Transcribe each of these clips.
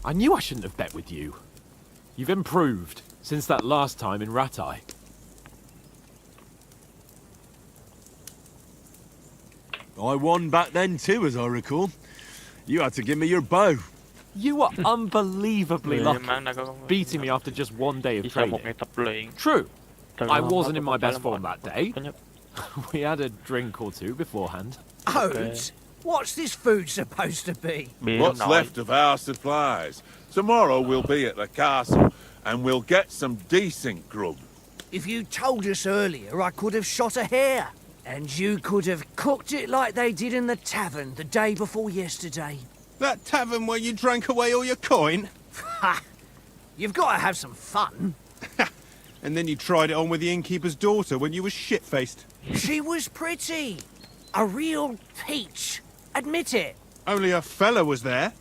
I knew I shouldn't have bet with you. You've improved since that last time in Ratai. I won back then too, as I recall. You had to give me your bow. You were unbelievably lucky, beating me after just one day of training. True, I wasn't in my best form that day. We had a drink or two beforehand. Oats? What's this food supposed to be? What's left of our supplies. Tomorrow we'll be at the castle, and we'll get some decent grub. If you told us earlier, I could have shot a hare. And you could have cooked it like they did in the tavern the day before yesterday. That tavern where you drank away all your coin? Ha! You've got to have some fun. And then you tried it on with the innkeeper's daughter when you were shit-faced. She was pretty. A real peach. Admit it. Only a fella was there.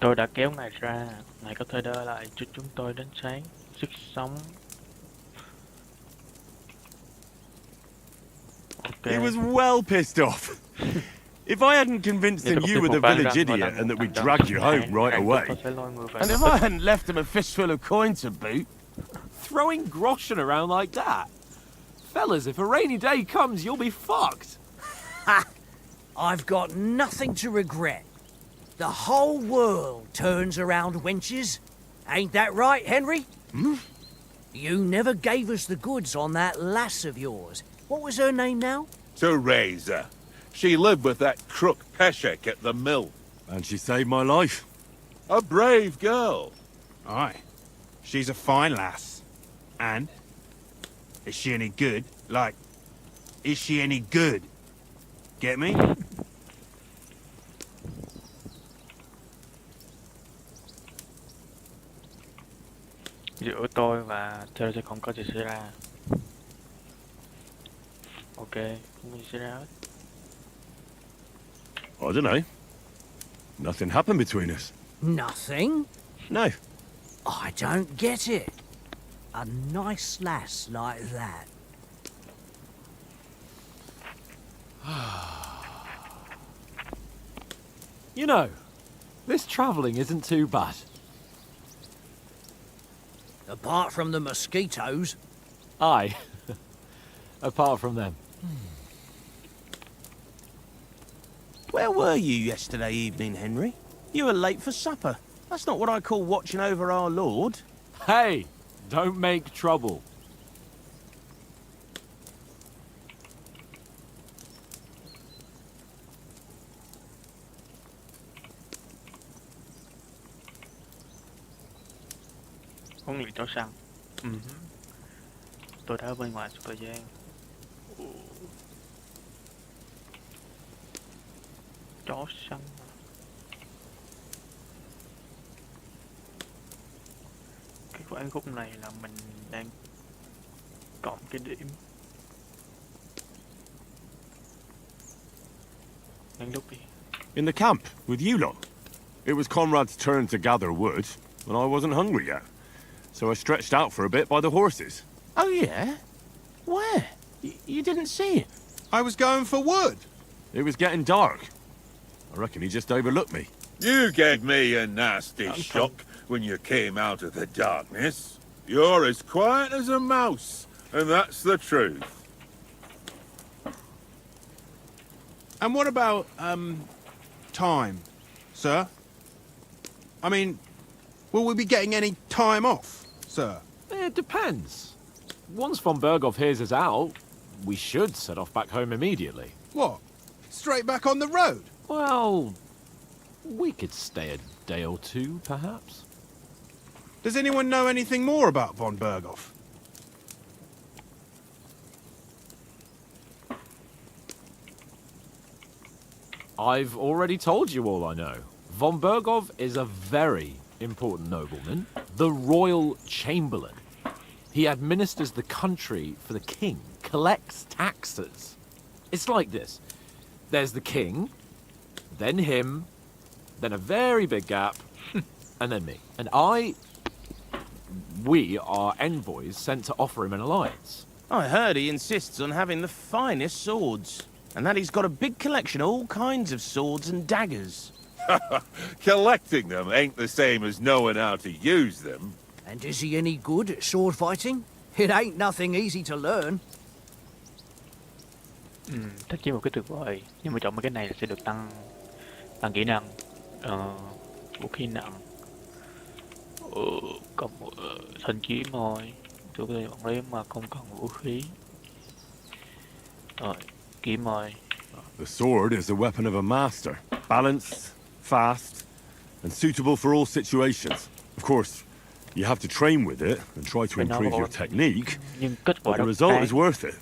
Tôi đã kéo ngài ra, ngài có thể đỡ lại cho chúng tôi đến sáng. Sức sống. Okay. He was well pissed off. If I hadn't convinced him you were the village idiot and that we'd drag you home right away. And if I hadn't left him a fistful of coin to boot. Throwing groschen around like that? Fellas, if a rainy day comes, you'll be fucked. Ha! I've got nothing to regret. The whole world turns around wenches. Ain't that right, Henry? Hmm? You never gave us the goods on that lass of yours. What was her name now? Teresa. She lived with that crook Peshek at the mill. And she saved my life. A brave girl. Aye. She's a fine lass. And? Is she any good? Like, is she any good? Get me? Giữa tôi và Theo sẽ không có gì xảy ra. Ok, không có gì xảy ra hết. I don't know. Nothing happened between us. Nothing? No. I don't get it. A nice lass like that. You know, this travelling isn't too bad. Apart from the mosquitoes. Aye. Apart from them. Where were you yesterday evening, Henry? You were late for supper. That's not what I call watching over our Lord. Hey, don't make trouble. Huấn luyện chó săn. Tôi đã ở bên ngoài suốt thời gian. Chó săn. Cái quán khúc này là mình đang cộng cái điểm. Đang lúc đi. In the camp, with you lot. It was Conrad's turn to gather wood, and I wasn't hungry yet. So I stretched out for a bit by the horses. Oh, yeah? Where? You didn't see him? I was going for wood. It was getting dark. I reckon he just overlooked me. You gave me a nasty shock when you came out of the darkness. You're as quiet as a mouse, and that's the truth. And what about, time, sir? I mean, will we be getting any time off, sir? It depends. Once von Berghoff hears us out, we should set off back home immediately. What? Straight back on the road? Well, we could stay a day or two, perhaps. Does anyone know anything more about von Berghoff? I've already told you all I know. Von Berghoff is a very important nobleman, the royal chamberlain. He administers the country for the king, collects taxes. It's like this. There's the king, then him, then a very big gap, and then me. And we are envoys sent to offer him an alliance. I heard he insists on having the finest swords, and that he's got a big collection of all kinds of swords and daggers. Collecting them ain't the same as knowing how to use them. And is he any good at sword fighting? It ain't nothing easy to learn. Thích chi một cái tuyệt vời, nhưng mà chọn một cái này sẽ được tăng kỹ năng, vũ khí nặng, còn thanh kiếm thôi. Tôi có thể bọn đấy mà không cần vũ khí. Rồi, kiếm thôi. The sword is the weapon of a master. Balanced, fast, and suitable for all situations. Of course, you have to train with it and try to improve your technique, Nhưng kết quả but the đó result is worth it.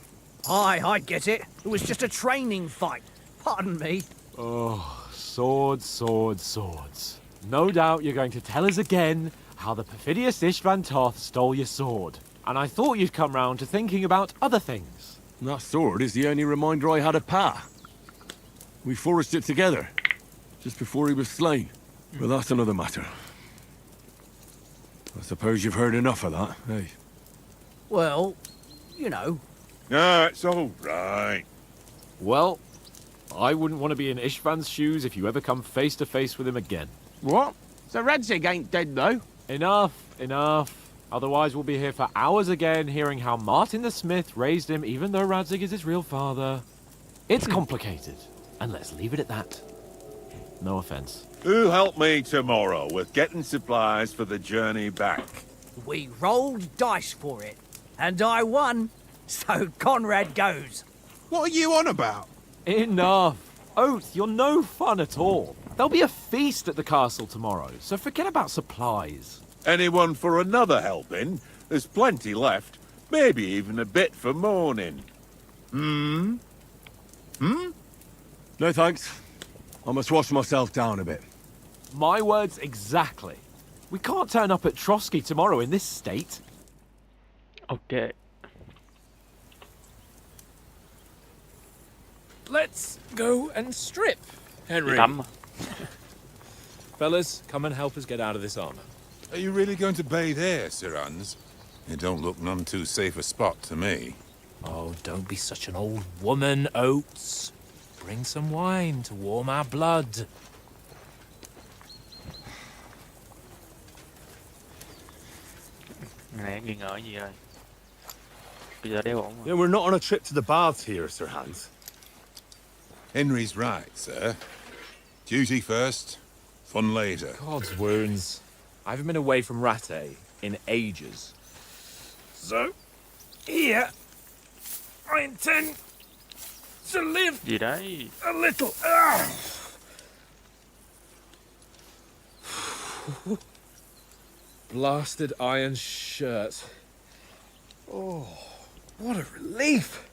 I get it. It was just a training fight. Pardon me. Oh, swords, swords, swords. No doubt you're going to tell us again how the perfidious Istvan Toth stole your sword. And I thought you'd come round to thinking about other things. And that sword is the only reminder I had of Pa. We forged it together, just before he was slain. But that's another matter. I suppose you've heard enough of that, eh? Well, you know. No, it's all right. Well, I wouldn't want to be in Istvan's shoes if you ever come face to face with him again. What? So Radzig ain't dead, though? Enough, enough. Otherwise we'll be here for hours again hearing how Martin the Smith raised him even though Radzig is his real father. It's complicated, and let's leave it at that. No offense. Who'll help me tomorrow with getting supplies for the journey back? We rolled dice for it, and I won. So Conrad goes. What are you on about? Enough. Oath, you're no fun at all. There'll be a feast at the castle tomorrow, so forget about supplies. Anyone for another helping? There's plenty left. Maybe even a bit for morning. No thanks. I must wash myself down a bit. My words exactly. We can't turn up at Trotsky tomorrow in this state. Ok. Let's go and strip, Henry. Tắm. Fellas, come and help us get out of this armor. Are you really going to bathe here, Sir Hans? It don't look none too safe a spot to me. Oh, don't be such an old woman, Oates. Bring some wine to warm our blood. Này nghi ngờ gì rồi? Bây giờ đeo ổn rồi. Yeah, we're not on a trip to the baths here, Sir Hans. Henry's right, sir. Duty first, fun later. God's wounds. I haven't been away from Rattay in ages. So, here, I intend to live Gì đấy? a little. Blasted iron shirt. Oh, what a relief.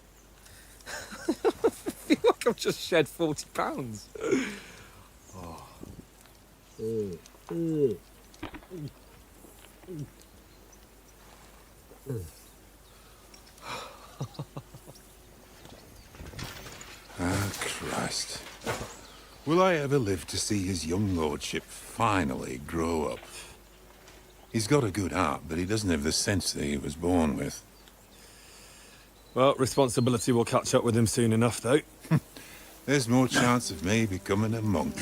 I feel like I've just shed 40 pounds. Ah, Christ. Will I ever live to see his young lordship finally grow up? He's got a good heart, but he doesn't have the sense that he was born with. Well, responsibility will catch up with him soon enough, though. There's more chance of me becoming a monk.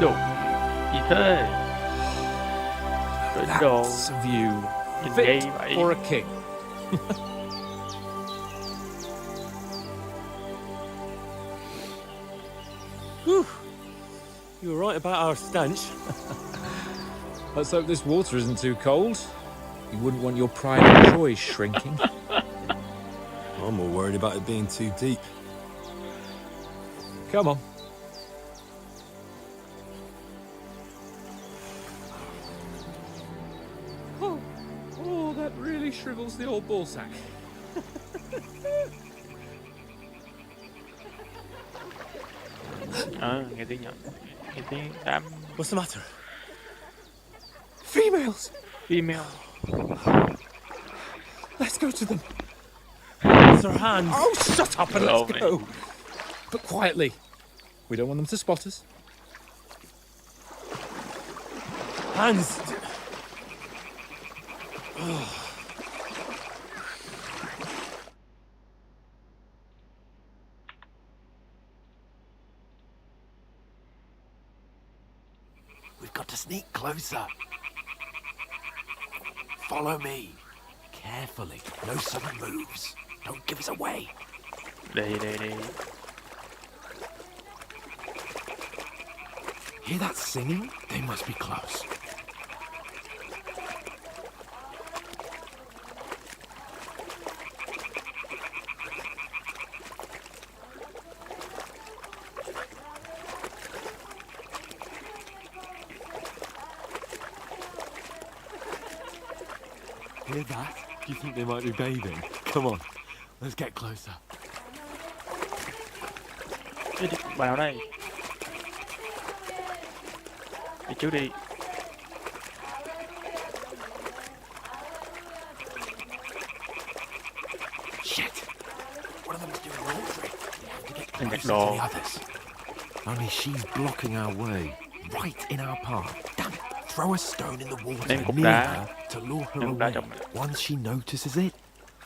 Đồ gì thế? Cái đồ That's a view nhìn fit gay vậy. for a king. Whew. You were right about our stench. Let's hope this water isn't too cold. You wouldn't want your pride and joy shrinking. I'm more worried about it being too deep. Come on. Oh, that really shrivels the old ballsack. Nghe tiếng nhọn. Nghe tiếng đám What's the matter? Females! female. Let's go to them. It's our hands. Oh, shut up and Lovely. let's go. But quietly. We don't want them to spot us. Hands. We've got to sneak closer. Follow me. Carefully. No sudden moves. Don't give us away. Đây. Hear that singing? They must be close. Hear that? Do you think they might be bathing? Come on, let's get closer. Đi vào đây. Đi trước đi. Shit! One of them is doing laundry. We have to get Đừng closer gạt to đồ. the others. Only she's blocking our way, right in our path. Damn it! Throw a stone in the water Ném cục near đá. her to lure her Ném cục đá away. trong này. Once she notices it,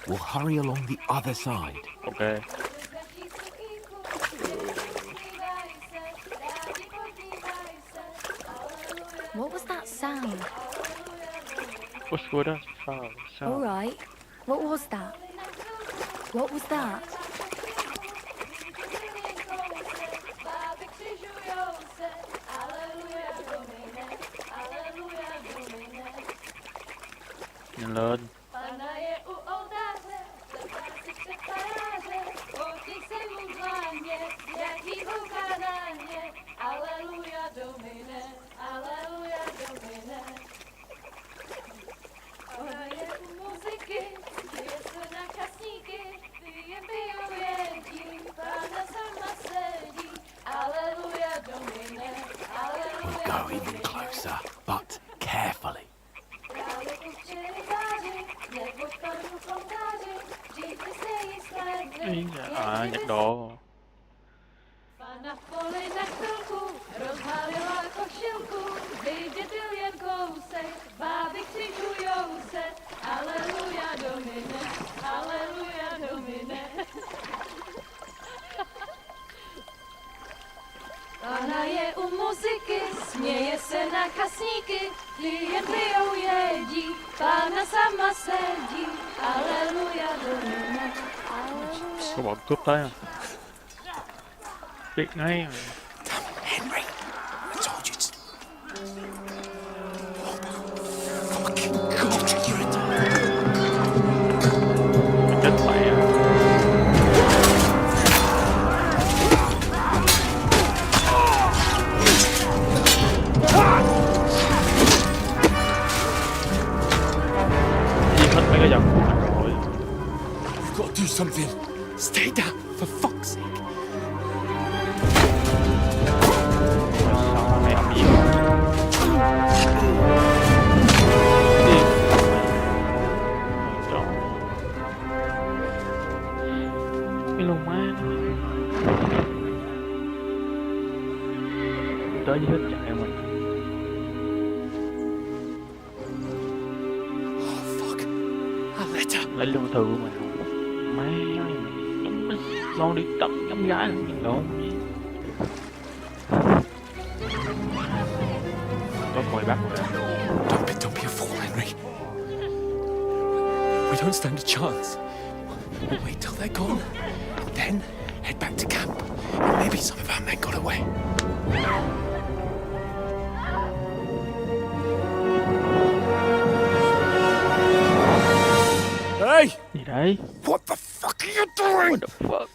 we'll hurry along the other side. Ok. What was that sound? Push wood á. Sao? All right. What was that? What was that? Nhanh lên. We'll go even closer, but carefully. Nhặt đồ. Na poli na chvilku, rozmalila košilku, vidět byl jen kousek, báby křižujou se, aleluja domine, aleluja domine. Pána je u muziky, směje se na kasníky, klienty ją jedí, pána sama sedí, aleluja domine, aleluja. Có bọn cướp tới à? Biết ngay mà. Henry, I told you it's... Fucking God, you're a... Chết mẹ à. Giết hết mấy cái dòng của mình rồi. We've got to do something. Stay down, for fuck's sake. Sao mày làm gì? Cái lông má nó tới với hết chạy mình. lấy lương thư của mình luôn. Má con đi tận ngắm gái luôn lộn. Có coi bắt rồi. Don't be a fool, Henry. We don't stand a chance. We'll wait till they're gone, then head back to camp. Maybe some of our men got away. Hey! Gì đấy? What the fuck are you doing? What the fuck?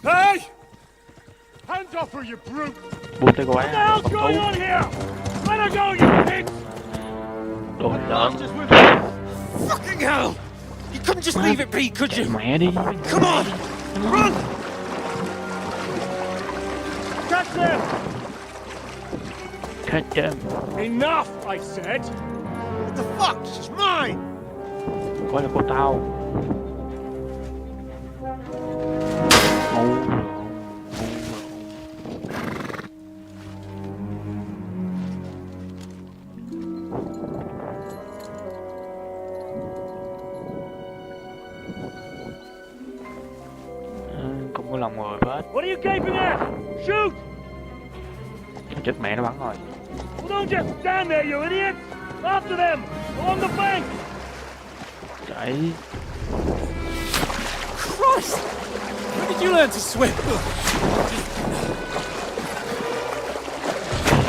Hey! Hands off her, you brute! Buông tay qua. What the hell's going on here? Let her go, you pig! Đồ hình lợn. Fucking hell! You couldn't just leave it be, could you? Mẹ đi. Come on! Run! Catch them! Catch them. Enough, I said! What the fuck? She's mine! Coi là của tao. Không có lòng người hết. What are you gaping at? Shoot! Chết mẹ nó bắn rồi. Well, don't just stand there, you idiot! After them! Along the bank! Chạy. Christ! When did you learn to swim?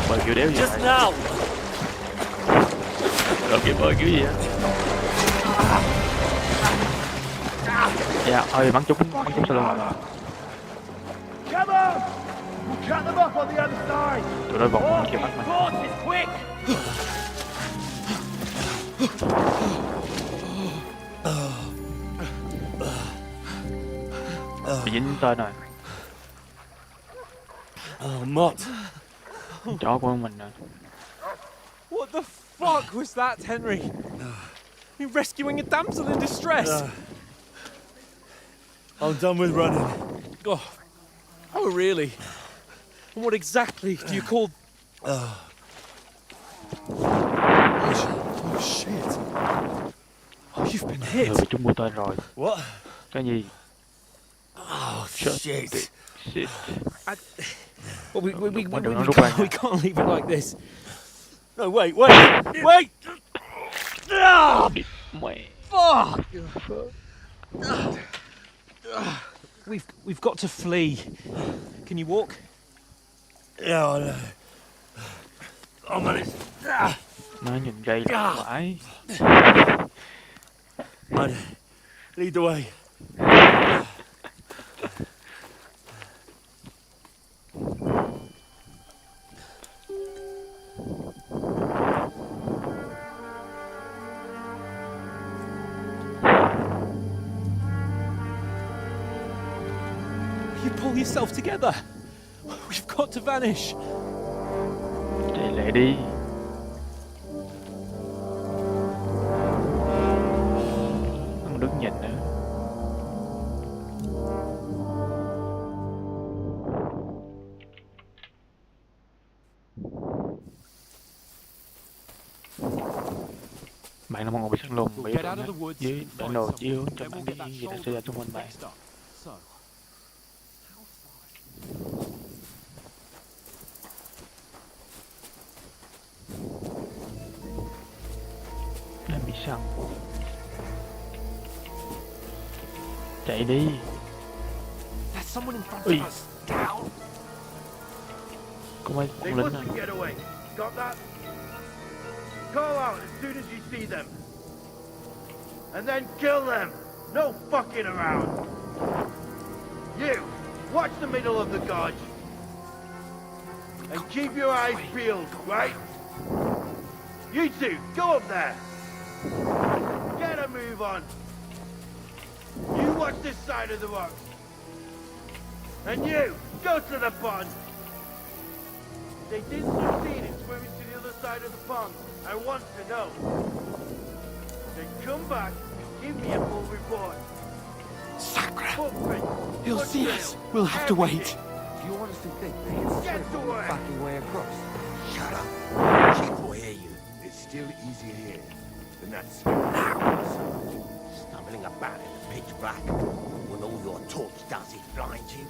Bơi kiểu đéo gì Just now! Rồi kìa bơi kiểu gì á. Dạ, ơi bắn trúng sau lưng rồi. Come on! We'll cut them off on the other side! Tụi nó vòng kia bắt mình. Horses, quick! Bị dính tên rồi. Oh, Mott. Chó của mình rồi. What the fuck was that, Henry? You rescuing a damsel in distress? I'm done with running. Oh, really? And what exactly do you call... Oh, shit. Oh, you've been hit. Bị trúng mũi tên rồi. What? Cái gì? Oh, shit. Shit. Well, we can't leave it like this. No, wait! Mẹ. Fuck! We've got to flee. Can you walk? Yeah, I know. I'm on it. Nó nhìn gây là phải. Lead the way. You pull yourself together. We've got to vanish. Chạy lại đi. Không đứng nhìn nữa. Bạn là một người bị săn lùng bị dưới bản đồ chiếu cho bạn biết gì đã xảy ra xung quanh bạn. Đang bị săn. Chạy đi. Ui. Có mấy con lính à? Call out as soon as you see them. And then kill them. No fucking around. You, watch the middle of the gorge. And keep your eyes peeled, right? You two, go up there. Get a move on. You watch this side of the rock. And you, go to the pond. They did succeed in swimming to the other side of the pond. I want to know. Then come back and give me a full report. Sacra! Footprint. He'll see us. We'll have to wait. Do you honestly think they can Get swim away. the fucking way across? Shut up. She will hear you. It's still easier here than that. Stumbling about in the pitch black when all your torch does is blind you.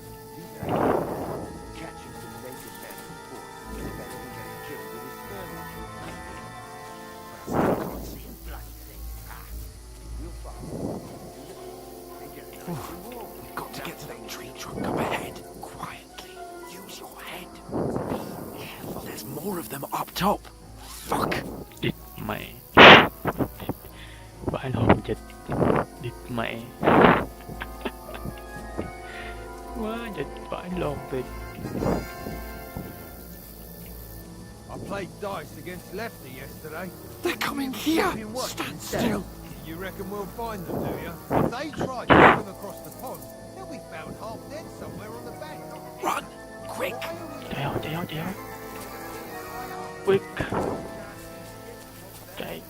Catching some naked man before is better than getting killed with his thermal. Maybe. But I still can't see a bloody thing. We'll find. We've got to get to that tree trunk up ahead. Quietly. Use your head. Be careful. There's more of them up top. Fuck. Địt mẹ. Vãi lồn dịch. Địt mẹ. Quá dịch vãi lồn tuyệt. I played dice against Lefty yesterday. They're coming here. Stand still. You reckon we'll find them, do you? If they try to swim across the pond, they'll be found half dead somewhere on the bank. Run! Quick! Chạy. Quick. Chạy.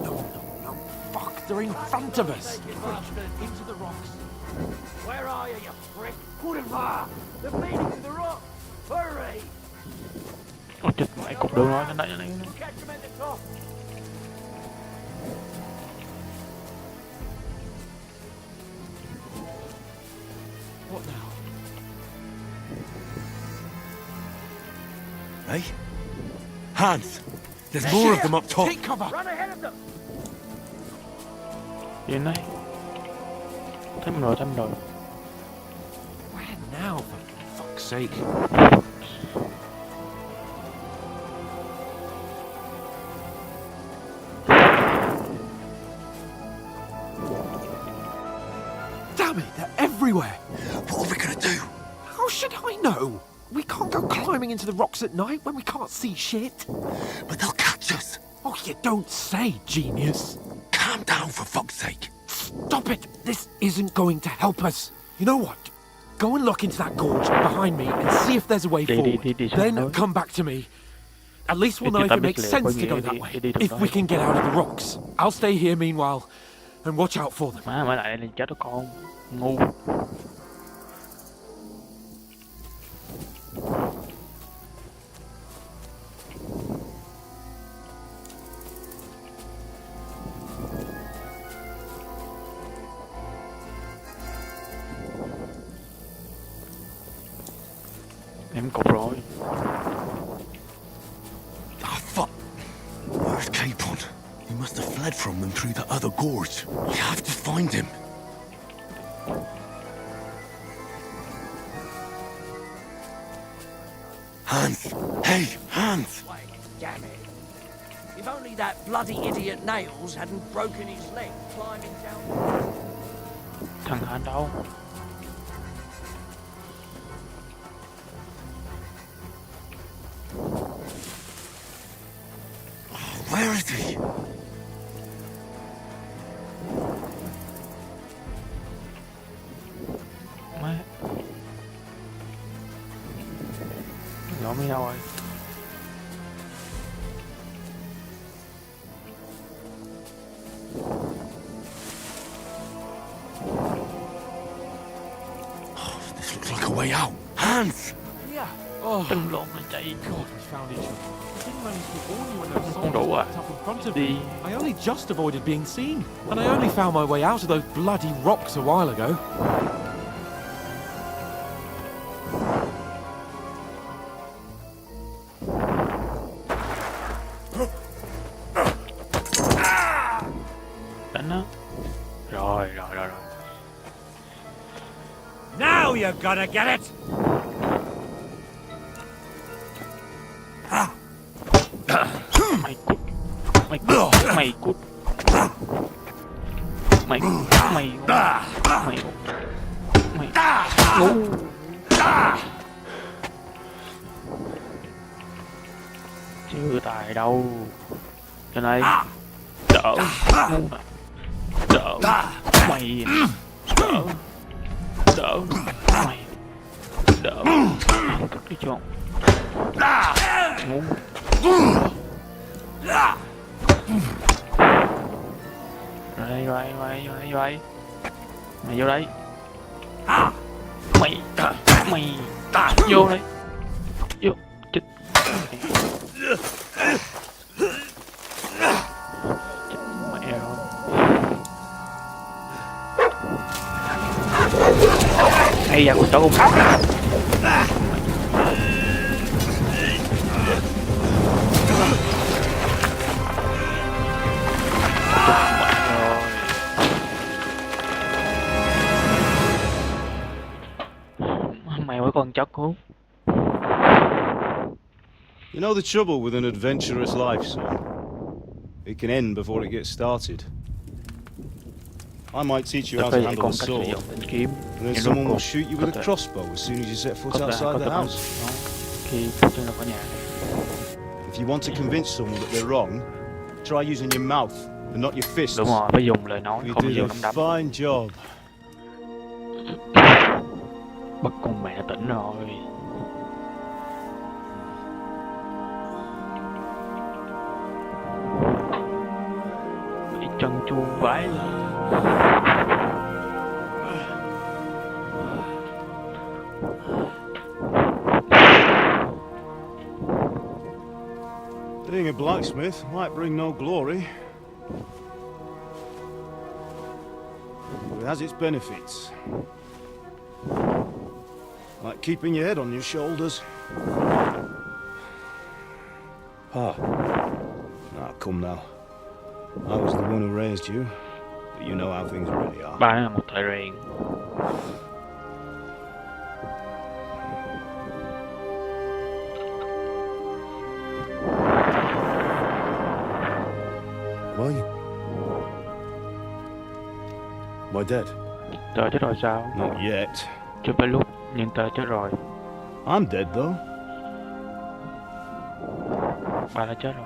No. Fuck, they're in front of us. Into the rocks. Where are you prick? Put him far. They're bleeding in the rock. Hurry! Ôi chết mẹ cục đường rồi, cái này. Catch him at the top. What now? Hey? Hans! There's more of them up top! Take cover! Run ahead of them. Đi này. Thấy mình rồi. Where now, for fuck's sake? Damn it, they're everywhere! What are we gonna do? How should I know? We can't go climbing into the rocks at night when we can't see shit. But they'll catch us! Oh, you don't say, genius. Calm down, for fuck's sake! Stop it! This isn't going to help us. You know what? Go and look into that gorge behind me and see if there's a way forward. Then come back to me. At least we'll know if it makes sense to go that way. If we can get out of the rocks. I'll stay here meanwhile and watch out for them. Má lại đây là chết đó con. Ngu. Em cục rồi. Ah, fuck! Where's Capon? He must have fled from them through the other gorge. We have to find him. Hans! Hey, Hans! Wait, damn it. If only that bloody idiot Nails hadn't broken his leg climbing down. Thằng Han đâu? Where is he? Má. Nhỏ mới đâu rồi? This looks like a way out. Hans! Yeah. Oh, Đừng lộn mà chạy. God, we found each other. I didn't manage to warn you when those Không đủ à? soldiers up in front of Đi. me. I only just avoided being seen. And I only found my way out of those bloody rocks a while ago. Đánh nó. Rồi. Now you're gonna get it! Mày cút. Mày ngu. Chưa tài đâu. Cho này. Đỡ. Ngu nè. Đỡ. Mày. Đỡ. Mày. Đỡ. Cất đi chọn. Ngu. Rồi. Mày vô đây. Mày vô đây. Vô. Chết. Ây da, con chó cũng mày với con chó cút. You know the trouble with an adventurous life, son? It can end before it gets started. I might teach you how to handle a sword, and then someone will shoot you with a crossbow as soon as you set foot outside the house. If you want to convince someone that they're wrong, try using your mouth and not your fists. Đúng rồi, phải dùng lời nói, You không did dùng a nắm đấm. fine job. Bắt con mẹ tỉnh rồi. Mày chân chuông vãi lên. Being a blacksmith might bring no glory, but it has its benefits. Like keeping your head on your shoulders. Ah. Ah, come now. I was the one who raised you, but you know how things really are. Ba là một thợ rèn. Were you? Am I dead? Tớ chết rồi sao? Not yet. Chưa phải lúc, nhưng tớ chết rồi. I'm dead though. Ba đã chết rồi.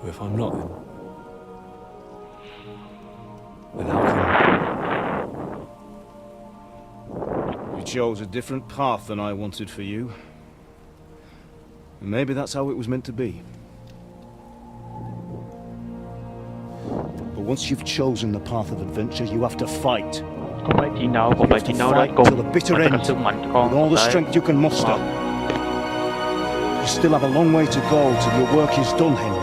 If I'm not, then how come? You chose a different path than I wanted for you. And maybe that's how it was meant to be. But once you've chosen the path of adventure, you have to fight. Không phải chiến đấu, không phải chiến đấu đến cùng. Till the bitter end, sức mạnh with con all the strength you can muster. You still have a long way to go till your work is done, Henry.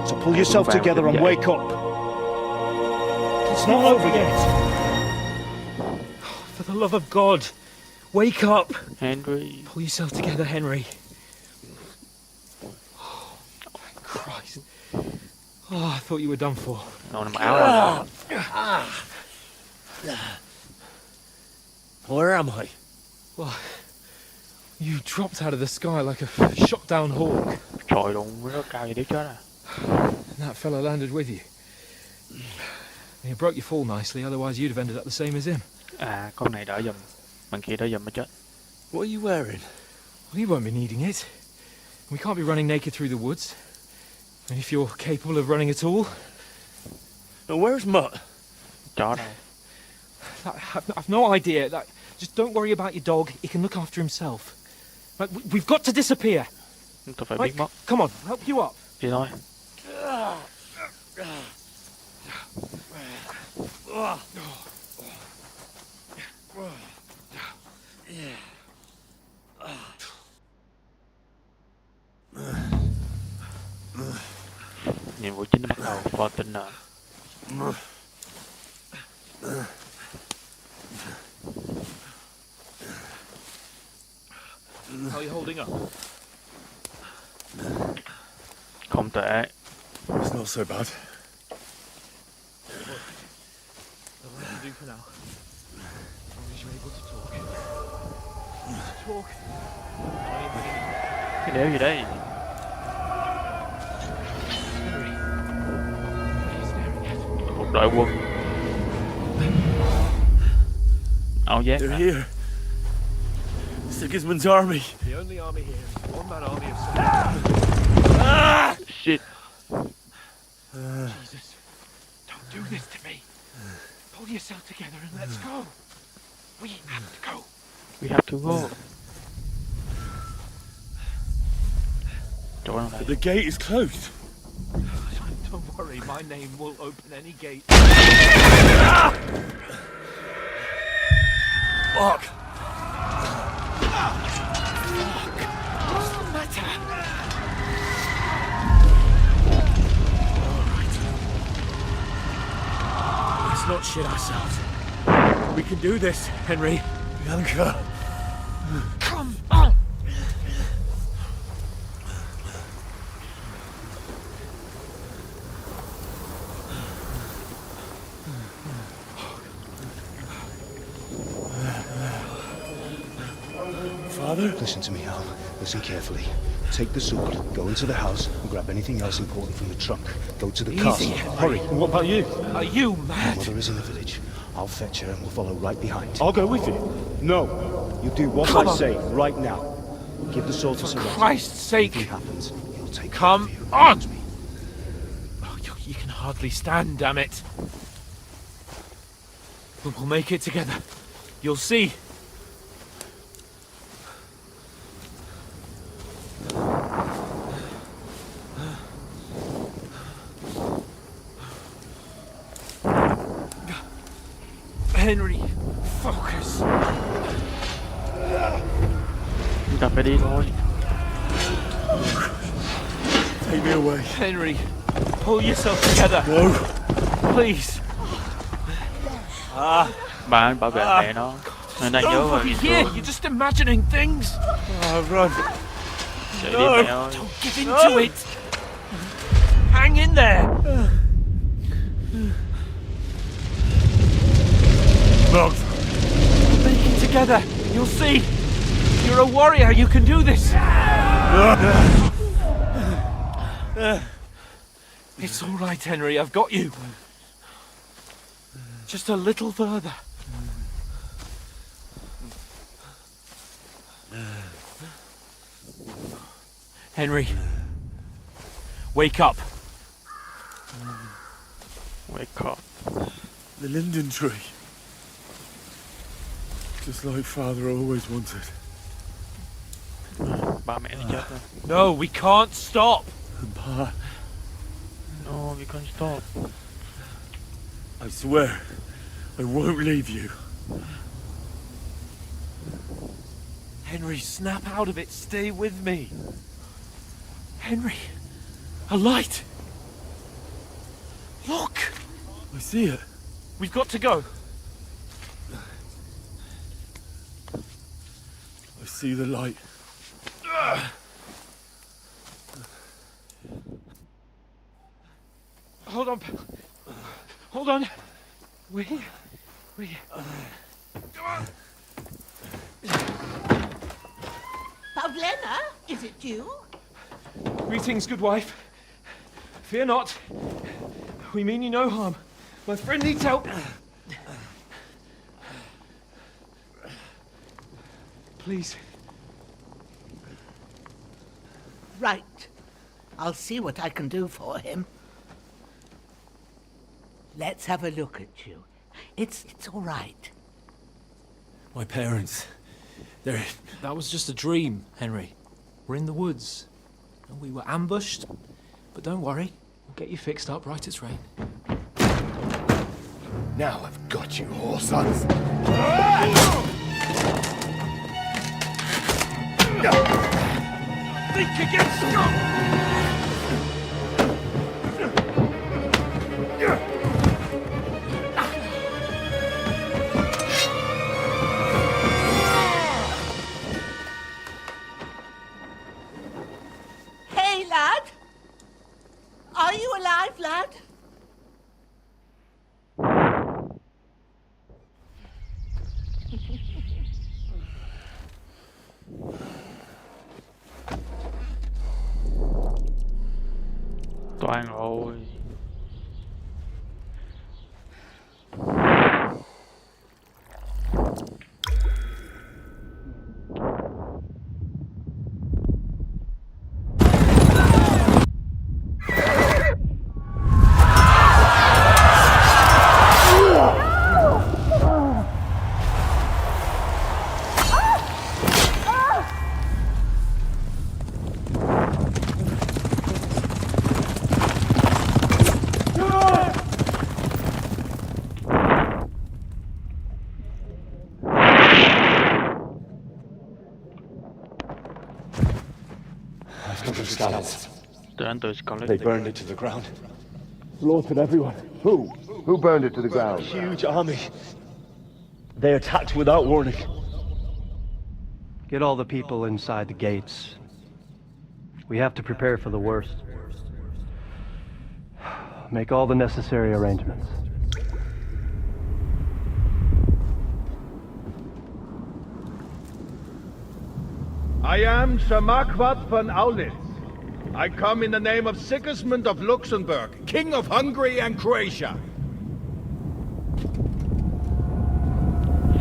So pull yourself together and wake up. It's not over yet. For the love of God, wake up! Henry. Pull yourself together, Henry. Oh, Christ. Oh, I thought you were done for. Nó nằm áo rồi. Where am I? Well, you dropped out of the sky like a shot-down hawk. Trời luôn, rất cao vậy đấy chết à. And that fella landed with you. You broke your fall nicely, otherwise you'd have ended up the same as him. À, con này đỡ giùm. Bằng kia đỡ giùm mới chết. What are you wearing? Well, you won't be needing it. We can't be running naked through the woods. And if you're capable of running at all... Now, where's Mutt? Chó đâu? I've no idea. Just don't worry about your dog. He can look after himself. We've got to disappear. Tôi phải biết mất. Come on, help you up. Đi thôi. Nhiệm vụ chính bắt đầu vào tình nợ. How are you holding up? Không tệ. It's not so bad. What will do for now? As long as you're able to talk. Talk. Cái đéo gì đây? Một đội quân. Áo giáp. They're here. Sigismund's army. The only army here is one-man army of soldiers. Ah! Shit. Jesus, don't do this to me. Pull yourself together and let's go. We have to go. We have to go. The gate is closed. Don't worry, my name will open any gate. Fuck. What's the matter? not shit ourselves. We can do this, Henry. Bianca. Come on! Father? Listen to me, Al. Listen carefully. Take the sword, go into the house, and grab anything else important from the trunk. Go to the castle. Hurry. And what about you? Are you My mad? mother is in the village. I'll fetch her and we'll follow right behind. I'll go with you. No. You do what Come I on. say right now. Give the sword to Sir For Ralph. Christ's sake! If anything happens, he'll take Come care of you. on! Trust me. Oh, you can hardly stand, damn it. But we'll make it together. You'll see. Henry, focus. Đập phải đi thôi. Take me away. Henry, pull yourself together. No. Please. Bà bảo vệ mẹ nó. Nó đang nhớ Over về here, you're just imagining things. Run. Chạy đi mẹ ơi. Don't give in to it. Hang in there. Look. Make it together. You'll see. You're a warrior. You can do this. It's all right, Henry. I've got you. Just a little further. Henry, wake up. Wake up. The linden tree. Just like Father always wanted. Ba mẹ nó chết rồi. No, we can't stop. And Pa, No, we can't stop. I swear, I won't leave you. Henry, snap out of it. Stay with me. Henry, a light. Look, I see it. we've got to go. I see the light. Hold on. Hold on. We're here. We're here. Come on. Pavlena, is it you? Greetings, good wife. Fear not. We mean you no harm. My friend needs help. Please. Right. I'll see what I can do for him. Let's have a look at you. It's all right. My parents. They're... That was just a dream, Henry. We're in the woods. And we were ambushed. But don't worry. We'll get you fixed up right as rain. Now I've got you, whoresons. Think again, stop! Hey, lad! Are you alive, lad? Toàn rồi. Scallops. Từ anh từ Scarlet. They burned it to the ground. Slaughtered everyone. Who? Who burned it to the ground? Huge army. They attacked without warning. Get all the people inside the gates. We have to prepare for the worst. Make all the necessary arrangements. I am Sir Marquardt von Aulitz. I come in the name of Sigismund of Luxembourg, King of Hungary and Croatia.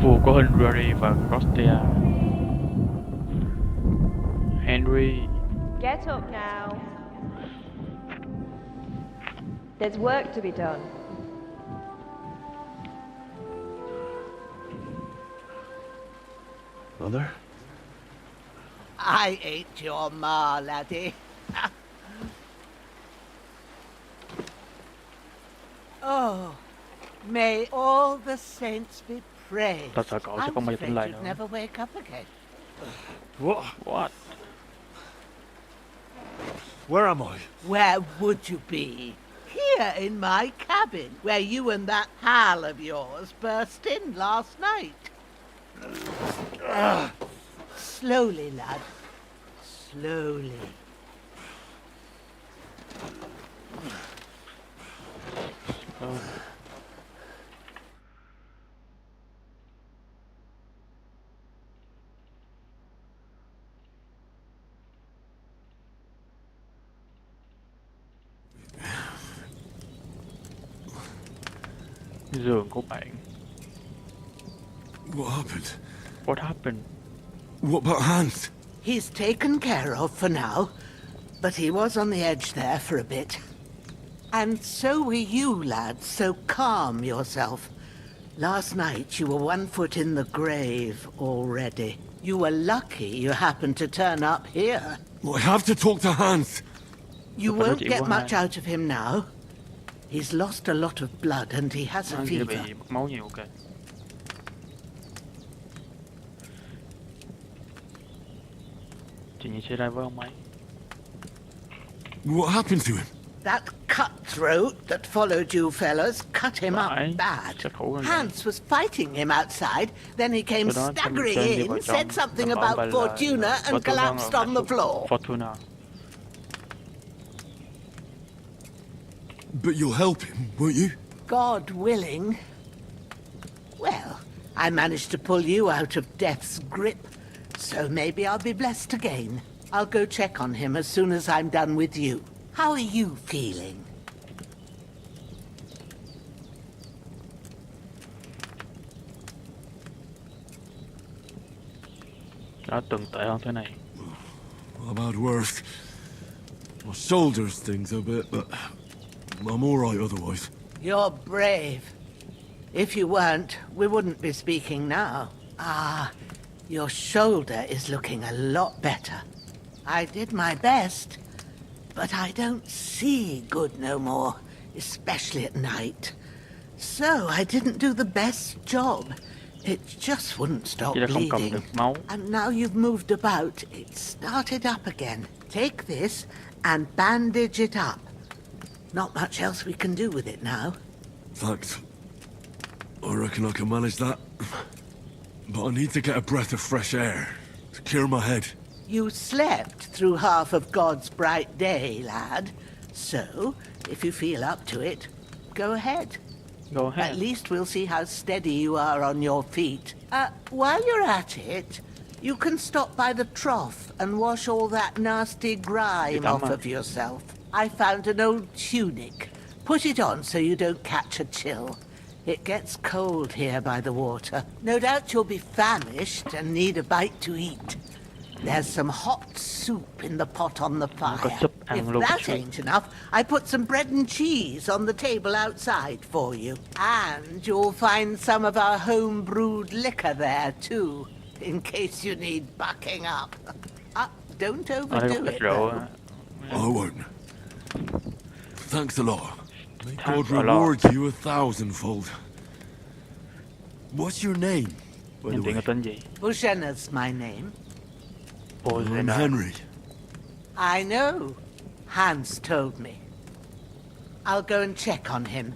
Vua của Hungary và Croatia. Henry. Get up now. There's work to be done. Mother? I ain't your ma, laddie. Oh, may all the saints be praised. Ta sợ cậu sẽ không bao giờ tỉnh lại nữa. You'd never wake up again. What? Where am I? Where would you be? Here in my cabin, where you and that pal of yours burst in last night. Slowly, lad. Slowly. Giường của bạn. What happened? What happened? What about Hans? He's taken care of for now, but he was on the edge there for a bit. And so were you, lad, so calm yourself. Last night you were 1 foot in the grave already. You were lucky you happened to turn up here. Well, I have to talk to Hans. You won't get much out of him now. He's lost a lot of blood and he has a fever. Bị mất máu nhiều kìa. Chuyện gì xảy ra với ông ấy? What happened to him? That cutthroat that followed you fellas cut him up bad. Hans was fighting him outside, then he came staggering in, said something about Fortuna and collapsed on the floor. Fortuna. But you'll help him, won't you? God willing. Well, I managed to pull you out of death's grip, so maybe I'll be blessed again. I'll go check on him as soon as I'm done with you. How are you feeling? Đã từng tệ hơn thế này. I've had worse. My shoulder stings a bit, but I'm all right otherwise. You're brave. If you weren't, we wouldn't be speaking now. Ah, your shoulder is looking a lot better. I did my best, but I don't see good no more, especially at night. So I didn't do the best job. It just wouldn't stop bleeding. And now you've moved about, it started up again. Take this and bandage it up. Not much else we can do with it now. Thanks. I reckon I can manage that. But I need to get a breath of fresh air to clear my head. You slept through half of God's bright day, lad. So, if you feel up to it, go ahead. Go ahead. At least we'll see how steady you are on your feet. While you're at it, you can stop by the trough and wash all that nasty grime off of yourself. I found an old tunic. Put it on so you don't catch a chill. It gets cold here by the water. No doubt you'll be famished and need a bite to eat. There's some hot soup in the pot on the fire. If that ain't enough, I put some bread and cheese on the table outside for you. And you'll find some of our home-brewed liquor there, too, in case you need bucking up. Don't overdo it, though. I won't. Thanks a lot. May God reward you 1,000-fold. What's your name, by the way? Bushena's my name. I'm Henry. I know. Hans told me. I'll go and check on him.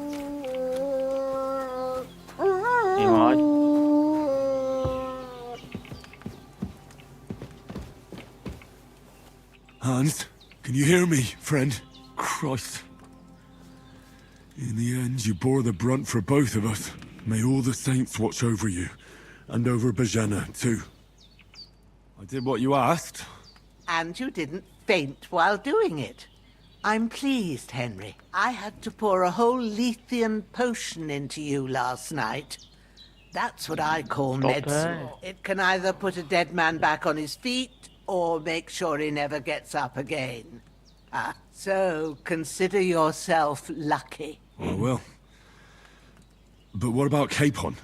Hans, can you hear me, friend? Christ. In the end, you bore the brunt for both of us. May all the saints watch over you, and over Bajana, too. I did what you asked. And you didn't faint while doing it. I'm pleased, Henry. I had to pour a whole Lethean potion into you last night. That's what I call medicine. It can either put a dead man back on his feet, or make sure he never gets up again. So consider yourself lucky. Oh, well. But what about Capon?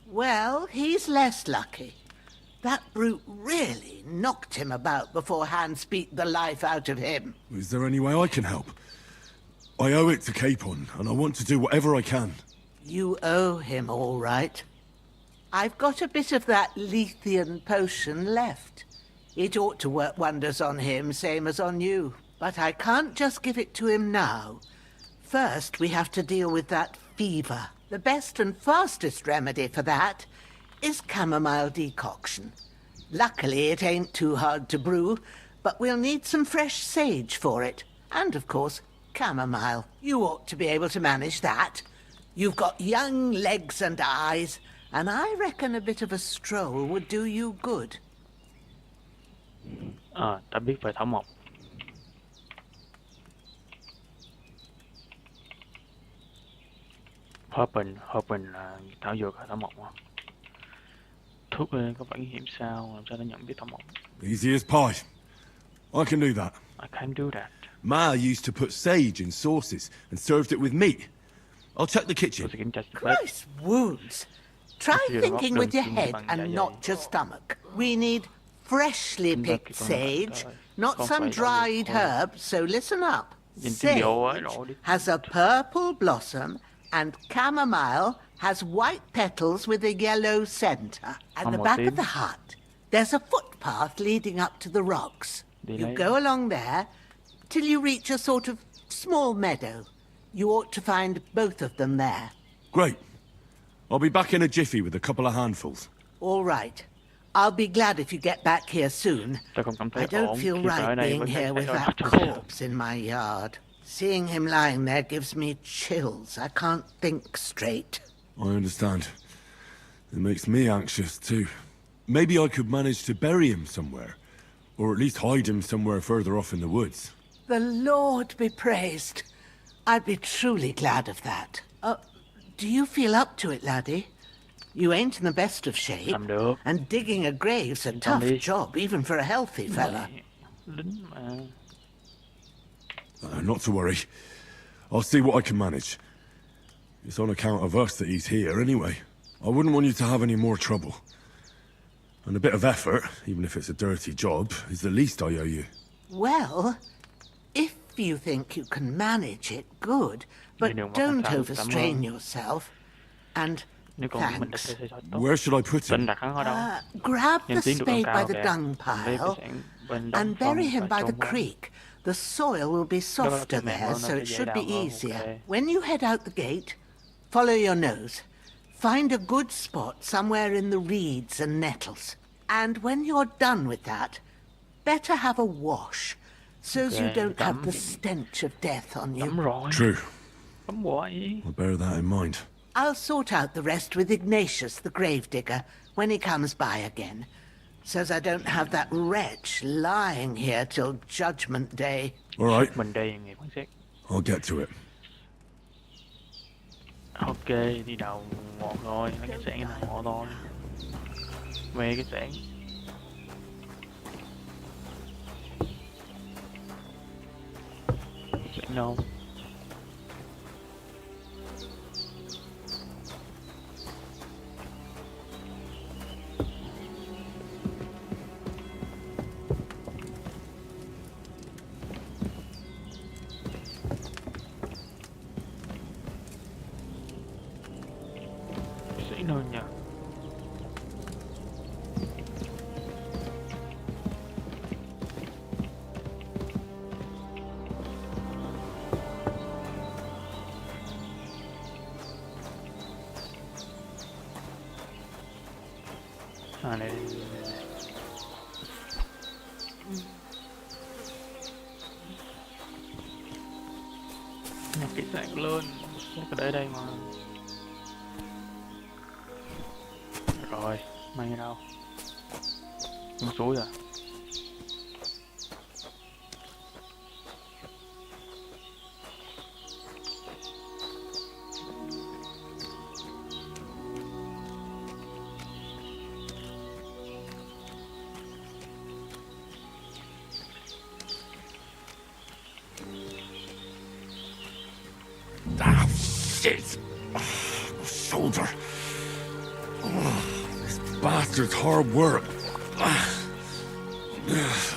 Well, he's less lucky. That brute really knocked him about before Hans beat the life out of him. Is there any way I can help? I owe it to Capon, and I want to do whatever I can. You owe him, all right. I've got a bit of that Lethean potion left. It ought to work wonders on him, same as on you. But I can't just give it to him now. First, we have to deal with that fever. The best and fastest remedy for that is chamomile decoction. Luckily, it ain't too hard to brew, but we'll need some fresh sage for it. And, of course, chamomile. You ought to be able to manage that. You've got young legs and eyes, and I reckon a bit of a stroll would do you good. Ta biết phải thảo mộc. Hợp bình là thảo dược hay thảo mộc hả? Thuốc có phải nguy hiểm sao? Làm sao để nhận biết thảo mộc? Easy as pie. I can do that. I can do that. Ma used to put sage in sauces and served it with meat. I'll check the kitchen. Christ wounds! Try thinking with your head and not your stomach. We need freshly picked sage, not some dried herb, so listen up. Sage has a purple blossom, and chamomile has white petals with a yellow center. At the back of the hut, there's a footpath leading up to the rocks. You go along there till you reach a sort of small meadow. You ought to find both of them there. Great. I'll be back in a jiffy with a couple of handfuls. All right. I'll be glad if you get back here soon. I don't feel right being here with that corpse in my yard. Seeing him lying there gives me chills. I can't think straight. I understand. It makes me anxious, too. Maybe I could manage to bury him somewhere. Or at least hide him somewhere further off in the woods. The Lord be praised. I'd be truly glad of that. Do you feel up to it, laddie? You ain't in the best of shape, and digging a grave's a tough job, even for a healthy fella. Not to worry. I'll see what I can manage. It's on account of us that he's here, anyway. I wouldn't want you to have any more trouble. And a bit of effort, even if it's a dirty job, is the least I owe you. Well, if you think you can manage it, good. But don't overstrain yourself. And thanks. Where should I put him? Grab the spade by the dung pile and bury him by the creek. The soil will be softer there, so it should be easier. When you head out the gate, follow your nose. Find a good spot somewhere in the reeds and nettles. And when you're done with that, better have a wash, so you don't have the stench of death on you. True. I'll bear that in mind. I'll sort out the rest with Ignatius, the gravedigger, when he comes by again. Says I don't have that wretch lying here till Judgment Day. All right. I'll get to it. Ok, đi đầu ngọn rồi, mấy cái sản này ngọn thôi. Về cái sản. Sản đâu? Nơi nhỉ? Này. cái sạc lên, cái để đây mà. Rồi, may đâu? Không suối à? Ah, shit! My shoulder. This bastard's hard work.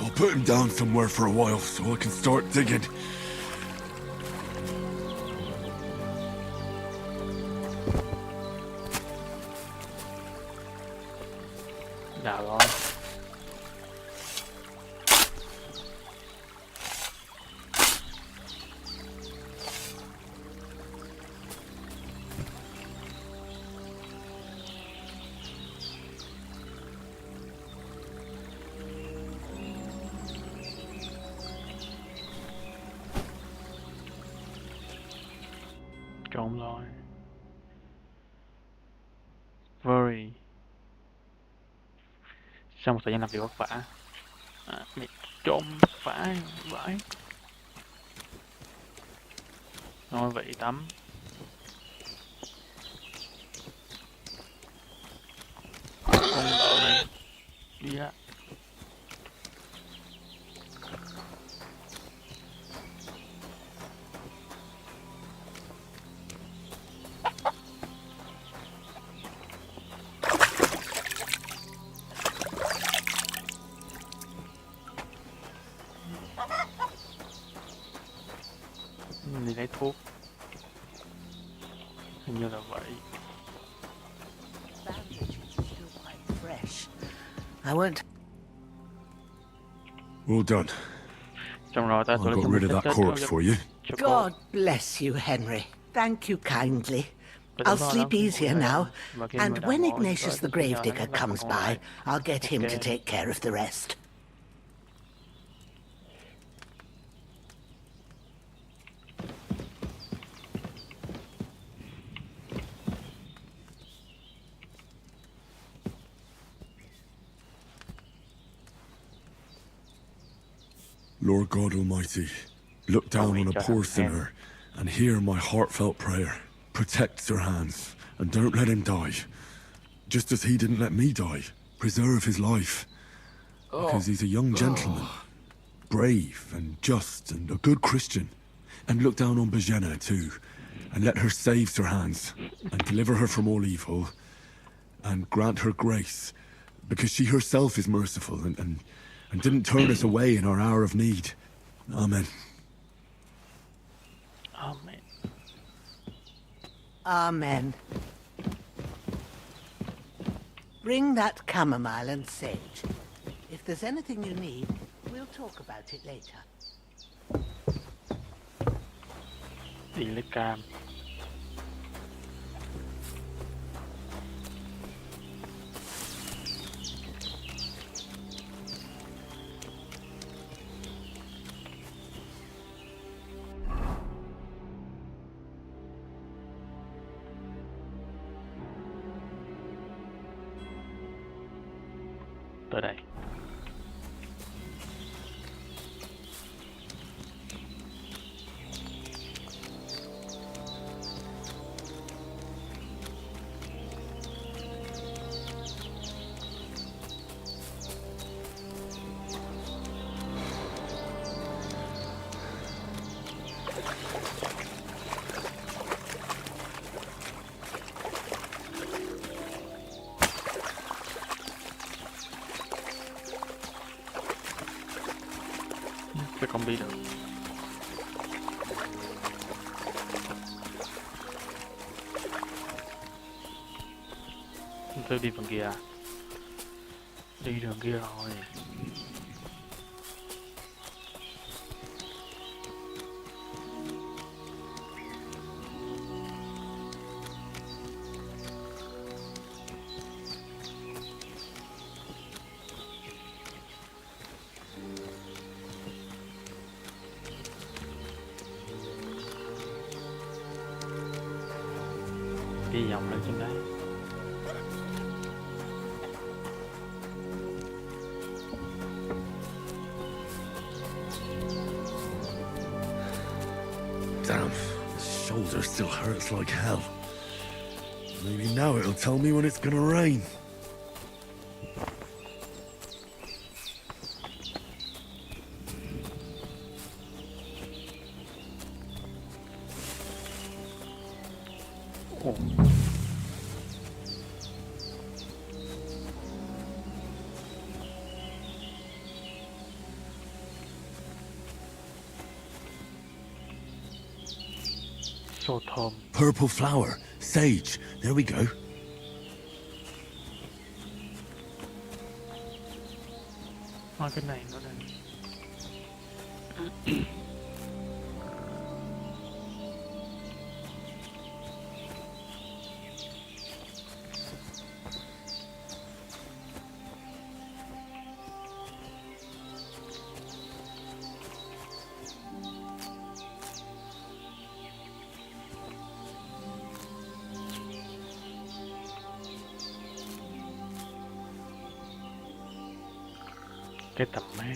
I'll put him down somewhere for a while so I can start digging. Nào rồi. Trộm rồi. Very. Sau một thời gian làm việc vất vả, mày trộm phải vãi. Rồi vậy tắm. Con lợn này đi ra. Đi lấy thuốc. Hình như là vậy. I won't. Well done. Xong rồi ta I got rid of that corpse for you. God bless you, Henry. Thank you kindly. I'll sleep easier now, and when Ignatius the Gravedigger comes by, I'll get him to take care of the rest. Lord God Almighty, look down on a poor sinner and hear my heartfelt prayer. Protect Sir Hans, and don't let him die. Just as he didn't let me die. Preserve his life. Because he's a young gentleman. Brave and just and a good Christian. And look down on Bajena too. And let her save Sir Hans. And deliver her from all evil. And grant her grace. Because she herself is merciful and didn't turn us away in our hour of need. Amen. Amen. Amen. Bring that chamomile and sage. If there's anything you need, we'll talk about it later. Đi lấy cam. Tới đây. Chứ không đi được. Tôi đi phần kia à? Đi đường kia rồi. đi vòng lên trên đấy. Damn, the shoulder still hurts like hell. Maybe now it'll tell me when it's gonna rain. Ồ. So thơm. Purple flower, sage. There we go. Cái này nó đây. Cái tầm mang.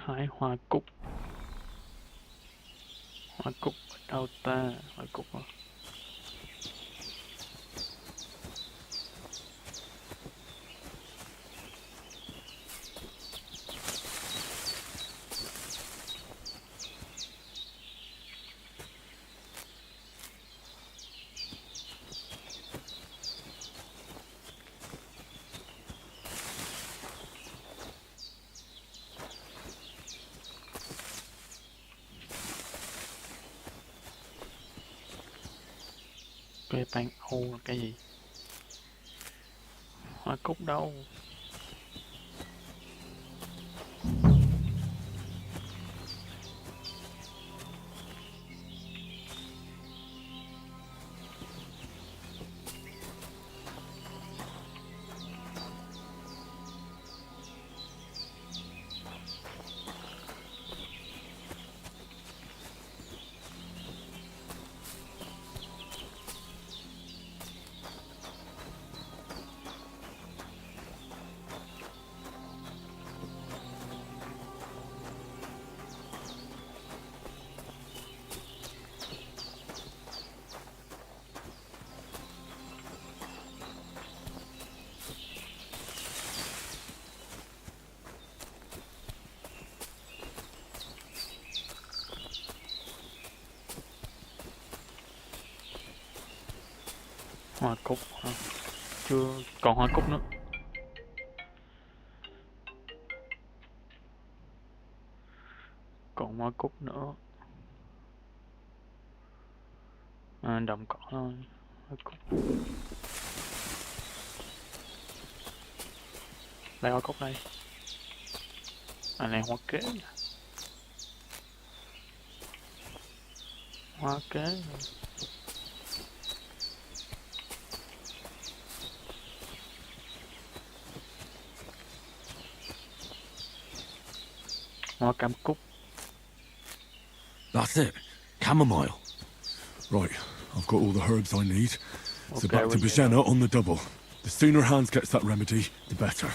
Hái hoa cúc. Hoa cúc ở đâu ta? Hoa cúc à? Cái tán ô là cái gì? Hoa cúc đâu? Hoa cúc hả? Chưa còn hoa cúc nữa. Còn hoa cúc nữa. Đầm cỏ thôi. Hoa cúc. Đây hoa cúc đây. Này hoa kế. Hoa kế. Hoa cam cúc. That's it. Chamomile. Right, I've got all the herbs I need. So back to Bajena on the double. The sooner Hans gets that remedy, the better.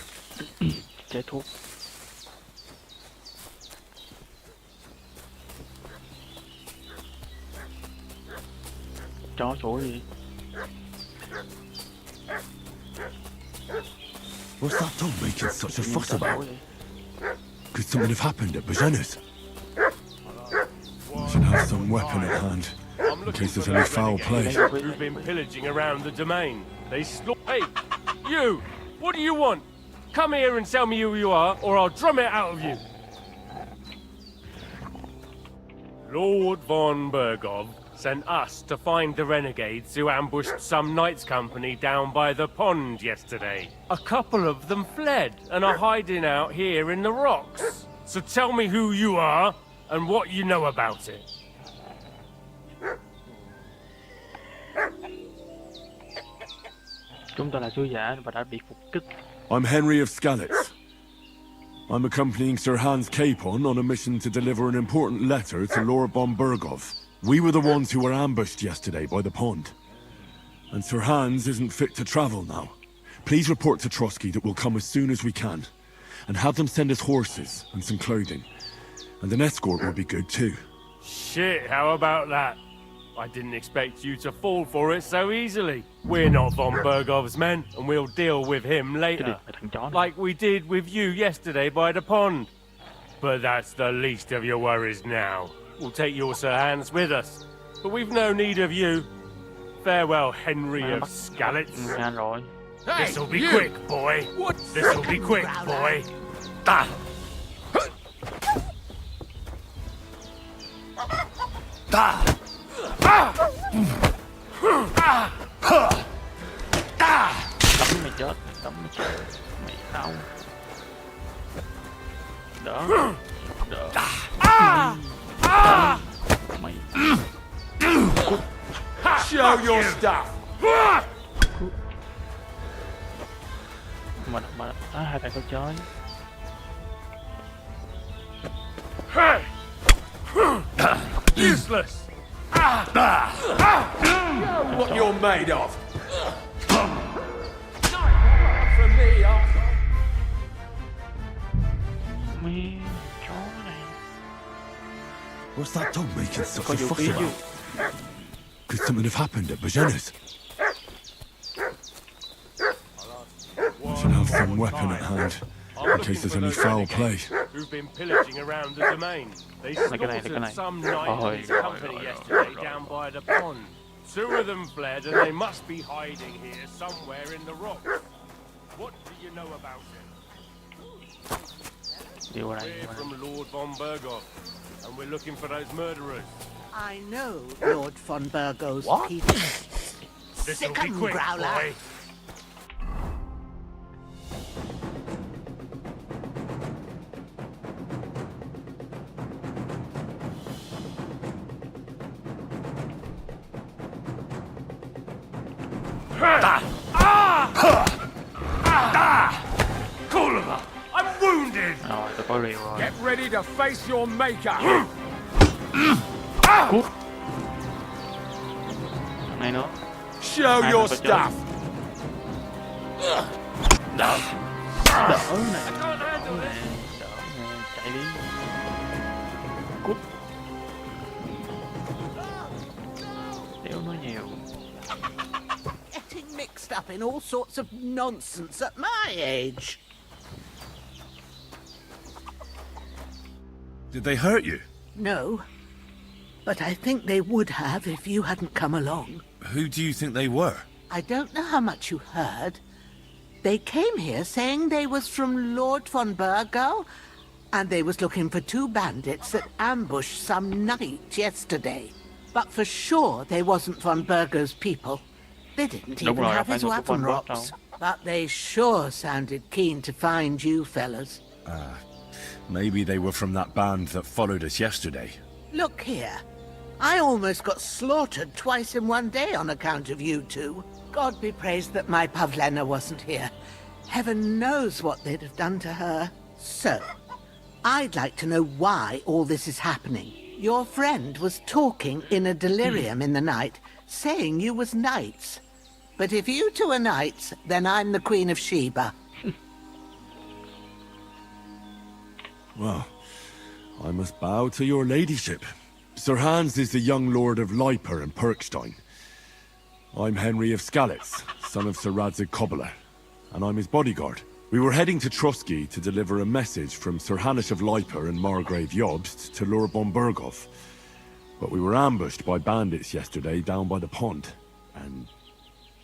Chế thuốc. Chó sủa gì? What's that dog making such a fuss about? Could something have happened at Bajena's? I should have some weapon at hand, in case there's any foul play. Who've been pillaging around the domain. They Hey, you! What do you want? Come here and tell me who you are, or I'll drum it out of you. Lord von Bergov sent us to find the renegades who ambushed some knights' company down by the pond yesterday. A couple of them fled and are hiding out here in the rocks. So tell me who you are and what you know about it. Chúng tôi là sứ giả và đã bị phục kích. I'm Henry of Skalitz. I'm accompanying Sir Hans Capon on a mission to deliver an important letter to Lord von Bergov. We were the ones who were ambushed yesterday by the pond. And Sir Hans isn't fit to travel now. Please report to Trotsky that we'll come as soon as we can. And have them send us horses and some clothing. And an escort will be good too. Shit, how about that? I didn't expect you to fall for it so easily. We're not von Bergov's men, and we'll deal with him later. Like we did with you yesterday by the pond. But that's the least of your worries now. We'll take your Sir Hans with us. But we've no need of you. Farewell, Henry of Skalitz. This'll be quick, boy. This'll be quick, boy. Ah! Ah! Tấm mày chết, tấm mày chết, mày đau. Đỡ, đỡ. Mày. Show your stuff. Mà hai tay con chơi. Useless. What you're made of. From me, Mày chó này. What's that dog making such a fuss about? Could something have happened at Bajena's? I should have some weapon at hand, in case there's any foul play. Who've been pillaging around the domain. They slaughtered some knights company yesterday down by the pond. Two of them fled and they must be hiding here somewhere in the rocks. What do you know about it? We're from Lord von Bergov, and we're looking for those murderers. I know Lord von Bergov's people. This'll be quick, boy. Kulava, I'm wounded. Get ready to face your maker. Này nữa. Show your stuff. Đỡ. Đỡ này. Đỡ này. Chạy đi. Cút. Đéo nói nhiều. Getting mixed up in all sorts of nonsense at my age. Did they hurt you? No, but I think they would have if you hadn't come along. Who do you think they were? I don't know how much you heard. They came here saying they was from Lord von Bergov, and they was looking for two bandits that ambushed some knight yesterday. But for sure they wasn't von Bergov's people. They didn't even have his weapon rocks. But they sure sounded keen to find you fellas. Maybe they were from that band that followed us yesterday. Look here. I almost got slaughtered twice in one day on account of you two. God be praised that my Pavlena wasn't here. Heaven knows what they'd have done to her. So, I'd like to know why all this is happening. Your friend was talking in a delirium in the night, saying you was knights. But if you two are knights, then I'm the Queen of Sheba. Well, I must bow to your ladyship. Sir Hans is the young lord of Leiper and Perkstein. I'm Henry of Skalitz, son of Sir Radzig Kobyla, and I'm his bodyguard. We were heading to Trotsky to deliver a message from Sir Hanish of Leiper and Margrave Jobst to Lord von Bergov. But we were ambushed by bandits yesterday down by the pond, and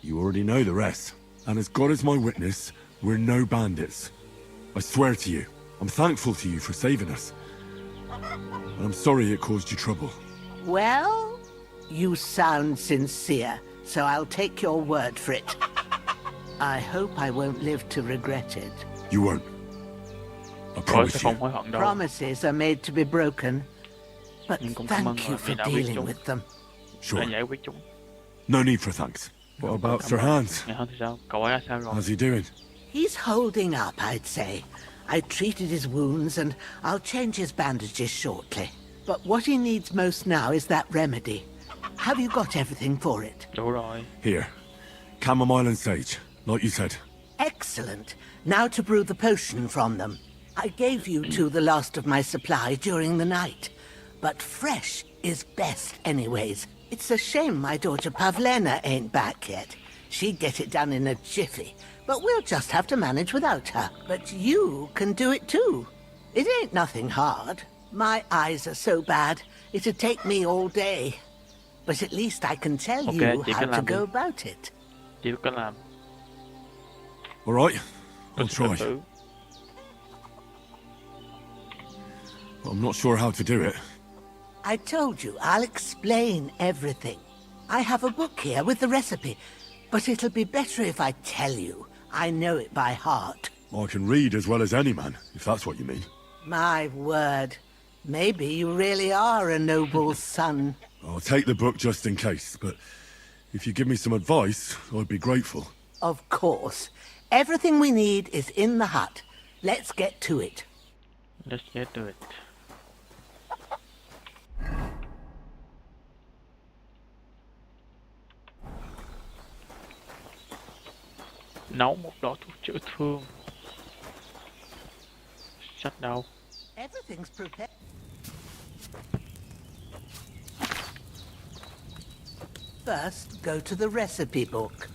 you already know the rest. And as God is my witness, we're no bandits. I swear to you, I'm thankful to you for saving us. I'm sorry it caused you trouble. Well, you sound sincere, so I'll take your word for it. I hope I won't live to regret it. You won't. I promise you. Promises are made to be broken, but thank you for dealing with them. Sure. No need for thanks. What about Sir Hans? How's he doing? He's holding up, I'd say. I treated his wounds and I'll change his bandages shortly. But what he needs most now is that remedy. Have you got everything for it? Here. Chamomile and sage, like you said. Excellent. Now to brew the potion from them. I gave you two the last of my supply during the night. But fresh is best anyways. It's a shame my daughter Pavlena ain't back yet. She'd get it done in a jiffy. But we'll just have to manage without her. But you can do it too. It ain't nothing hard. My eyes are so bad, it'd take me all day. But at least I can tell you how to go about it. All right, I'll try. I'm not sure how to do it. I told you, I'll explain everything. I have a book here with the recipe, but it'll be better if I tell you. I know it by heart. I can read as well as any man, if that's what you mean. My word. Maybe you really are a noble's son. I'll take the book just in case, but if you give me some advice, I'd be grateful. Of course. Everything we need is in the hut. Let's get to it. Let's get to it. Nấu một lọ thuốc chữa thương. Sách đâu? Everything's prepared. First, go to the recipe book.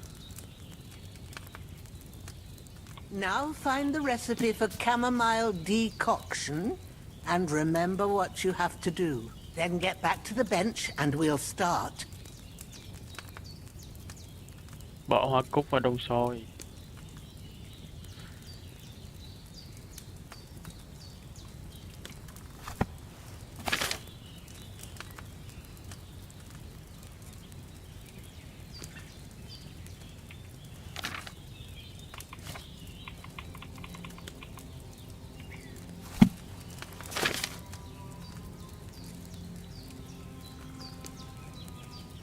Now find the recipe for chamomile decoction and remember what you have to do. Then get back to the bench and we'll start. Bỏ hoa cúc vào đông sôi.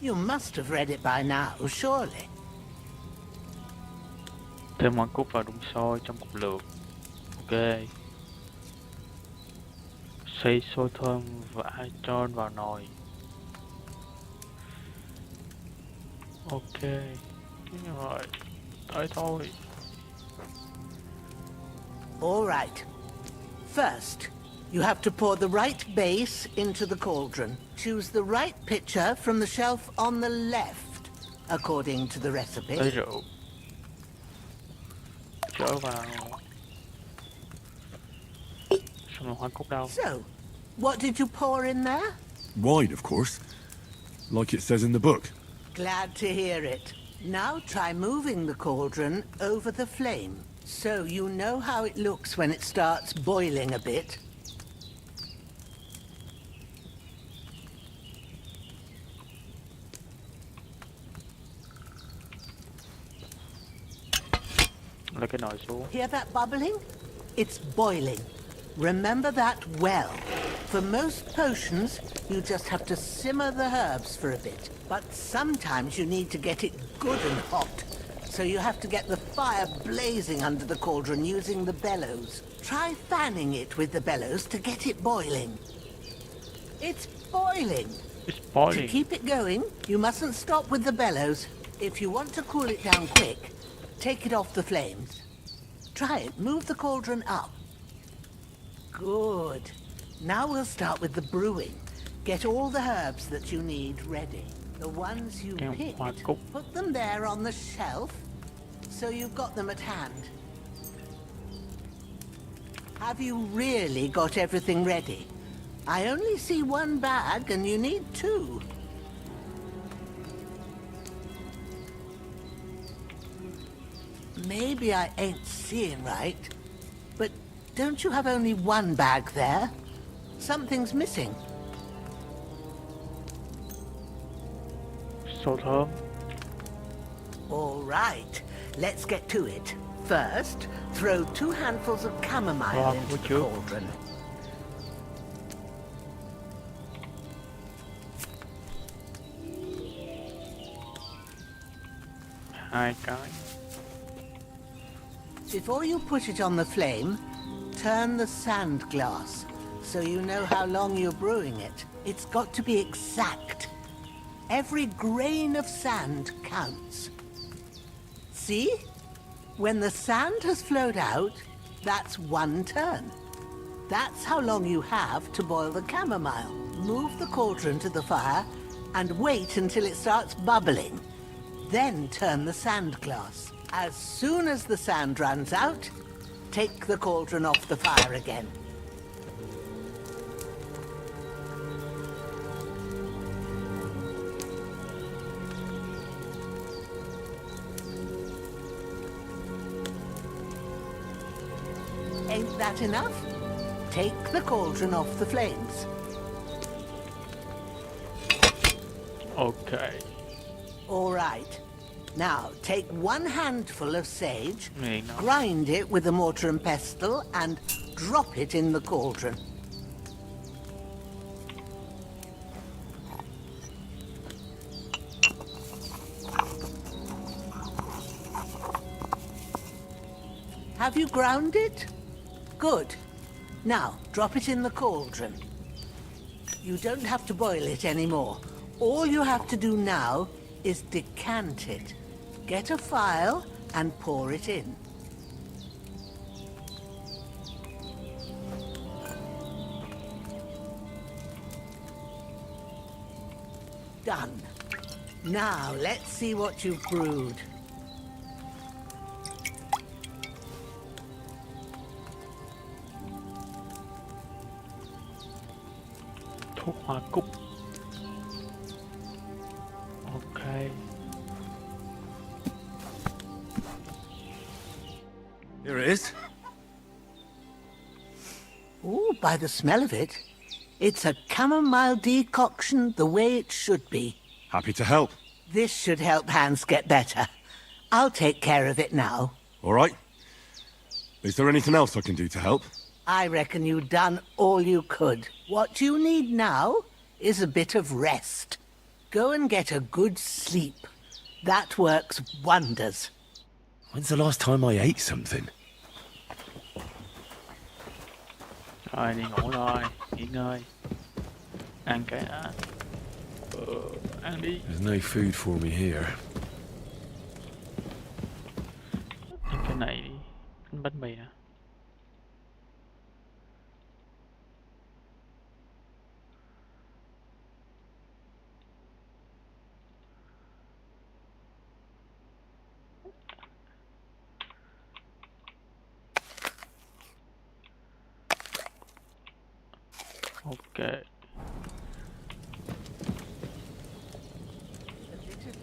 You must have read it by now, surely. Thêm hoa cúc vào đun sôi trong cục lược. Ok. Xay sôi thơm và cho vào nồi. Ok. Rồi. Tới thôi. All right. First, you have to pour the right base into the cauldron. Choose the right pitcher from the shelf on the left, according to the recipe. Tới rượu. Chở vào. Xong rồi hoa cúc đâu? So, what did you pour in there? Wine, of course. Like it says in the book. Glad to hear it. Now try moving the cauldron over the flame, so you know how it looks when it starts boiling a bit. Hear that bubbling? It's boiling. Remember that well. For most potions, you just have to simmer the herbs for a bit. But sometimes you need to get it good and hot. So you have to get the fire blazing under the cauldron using the bellows. Try fanning it with the bellows to get it boiling. It's boiling. It's boiling. To keep it going, you mustn't stop with the bellows. If you want to cool it down quick, take it off the flames. Try it. Move the cauldron up. Good. Now we'll start with the brewing. Get all the herbs that you need ready. The ones you picked, put them there on the shelf, so you've got them at hand. Have you really got everything ready? I only see one bag and you need two. Maybe I ain't seeing right, but don't you have only one bag there? Something's missing. Sâu thơm. All right, let's get to it. First, throw 2 handfuls of chamomile into the cauldron. Hai cái. Before you put it on the flame, turn the sand glass so you know how long you're brewing it. It's got to be exact. Every grain of sand counts. See? When the sand has flowed out, that's 1 turn. That's how long you have to boil the chamomile. Move the cauldron to the fire and wait until it starts bubbling. Then turn the sand glass. As soon as the sand runs out, take the cauldron off the fire again. Ain't that enough? Take the cauldron off the flames. Okay. All right. Now, take 1 handful of sage, grind it with a mortar and pestle, and drop it in the cauldron. Have you ground it? Good. Now, drop it in the cauldron. You don't have to boil it anymore. All you have to do now is decant it. Get a phial and pour it in. Done. Now, let's see what you've brewed. Thuốc hoa cúc. Okay. Here it is. Ooh, by the smell of it, it's a chamomile decoction the way it should be. Happy to help. This should help Hans get better. I'll take care of it now. All right. Is there anything else I can do to help? I reckon you've done all you could. What you need now is a bit of rest. Go and get a good sleep. That works wonders. When's the last time I ate something? Rồi đi ngủ rồi, nghỉ ngơi. Ăn cái đã. Ăn đi. There's no food for me here. Ăn cái này đi. Bánh mì nè. Okay. A bit of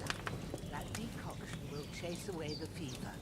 that decoction will chase away the fever.